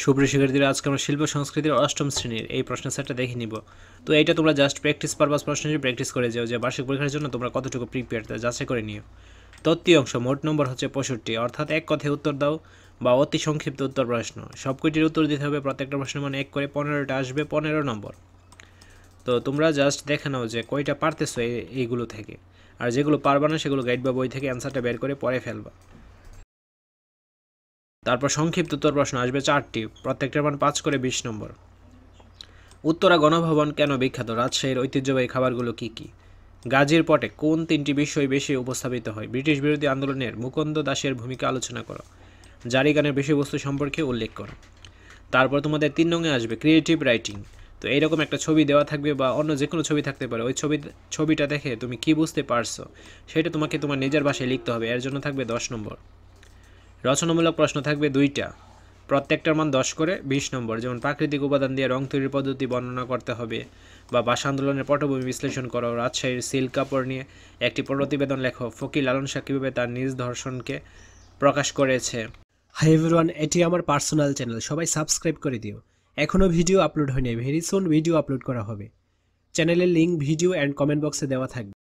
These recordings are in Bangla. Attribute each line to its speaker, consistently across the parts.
Speaker 1: সুপ্রিয় শিক্ষার্থীরা, আজকে আমরা শিল্প সংস্কৃতির অষ্টম শ্রেণীর এই প্রশ্ন সেটটা দেখে নিব। তো এইটা তোমরা জাস্ট প্র্যাকটিস পারপাস প্রশ্ন প্র্যাকটিস করে যাও যে বার্ষিক পরীক্ষার জন্য তোমরা কতটুকু প্রিপেয়ার তা যাচাই করে নিও। তৃতীয় অংশ, মোট নম্বর হচ্ছে 65, অর্থাৎ এক কথায় উত্তর দাও বা অতি সংক্ষিপ্ত উত্তর প্রশ্ন। সব কয়টির উত্তর দিতে হবে, প্রত্যেকটা প্রশ্নের মানে এক করে 15টা আসবে, 15 নম্বর। তো তোমরা জাস্ট দেখে নাও যে কয়টা পারতেছো এইগুলো থেকে, আর যেগুলো পারবা না সেগুলো গাইড বা বই থেকে অ্যান্সারটা বের করে পরে ফেলবা। তারপর সংক্ষিপ্ত উত্তর প্রশ্ন আসবে 4টি, প্রত্যেকটার মান 5 করে 20 নম্বর। উত্তরা গণভবন কেন বিখ্যাত? রাজশাহীর ঐতিহ্যবাহী খাবারগুলো কী কী? গাজীর পটে কোন 3টি বিষয় বেশি উপস্থাপিত হয়? ব্রিটিশ বিরোধী আন্দোলনের মুকুন্দ দাসের ভূমিকা আলোচনা করো। জারি গানের বিষয়বস্তু সম্পর্কে উল্লেখ করো। তারপর তোমাদের 3 নঙে আসবে ক্রিয়েটিভ রাইটিং। তো এইরকম একটা ছবি দেওয়া থাকবে বা অন্য যে কোনো ছবি থাকতে পারে, ওই ছবিটা দেখে তুমি কি বুঝতে পারছো সেটা তোমাকে তোমার নিজের ভাষায় লিখতে হবে, এর জন্য থাকবে 10 নম্বর। রচনামূলক প্রশ্ন থাকবে 2টা, প্রত্যেকটার মান 10 করে 20 নম্বর। যেমন প্রাকৃতিক উপাদান দিয়ে রং তৈরির পদ্ধতি বর্ণনা করতে হবে, বা ভাষা আন্দোলনের পটভূমি বিশ্লেষণ করো, রাজশাহীর সিল্ক কাপড় নিয়ে একটি প্রতিবেদন লেখো, ফকির লালন শাহ কীভাবে তার নিজ দর্শনকে প্রকাশ করেছে।
Speaker 2: হাই এভরিওয়ান, এটি আমার পার্সোনাল চ্যানেল, সবাই সাবস্ক্রাইব করে দিও। এখনও ভিডিও আপলোড হয়নি, ভেরি সুন ভিডিও আপলোড করা হবে। চ্যানেলের লিঙ্ক ভিডিও অ্যান্ড কমেন্ট বক্সে দেওয়া থাকবে।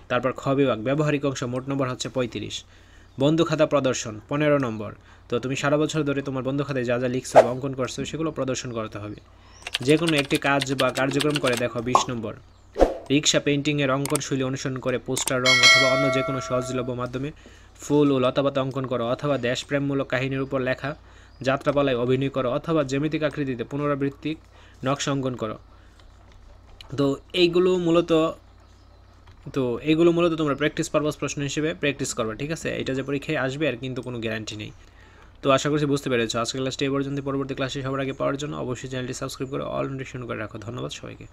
Speaker 1: তারপর খ বিভাগ, ব্যবহারিক অংশ, মোট নম্বর হচ্ছে 35। বন্ধু খাতা প্রদর্শন 15 নম্বর। তো তুমি সারা বছর ধরে তোমার বন্ধু খাতায় যা যা লিখছো বা অঙ্কন করছো সেগুলো প্রদর্শন করতে হবে। যে কোনো একটি কাজ বা কার্যক্রম করে দেখো 20 নম্বর। রিক্সা পেইন্টিংয়ের অঙ্কন শৈলী অনুসরণ করে পোস্টার, রং অথবা অন্য যে কোনো সহজলভ্য মাধ্যমে ফুল ও লতাপাতা অঙ্কন করো, অথবা দেশপ্রেমমূলক কাহিনীর উপর লেখা যাত্রাপালায় অভিনয় করো, অথবা জ্যামিতিক আকৃতিতে পুনরাবৃত্তিক নকশা অঙ্কন করো। তো এইগুলো মূলত তোমরা প্র্যাকটিস পারপাস প্রশ্ন হিসেবে প্র্যাকটিস করবে, ঠিক আছে? এটা যে পরীক্ষায় আসবে আর কিন্তু কোনো গ্যারান্টি নেই। তো আশা করছি বুঝতে পেরেছো। আজকের ক্লাসটি এই পর্যন্ত। পরবর্তী ক্লাসে সবার আগে পাওয়ার জন্য অবশ্যই চ্যানেলটি সাবস্ক্রাইব করে অল নোটিফিকেশন করে রাখো। ধন্যবাদ সবাইকে।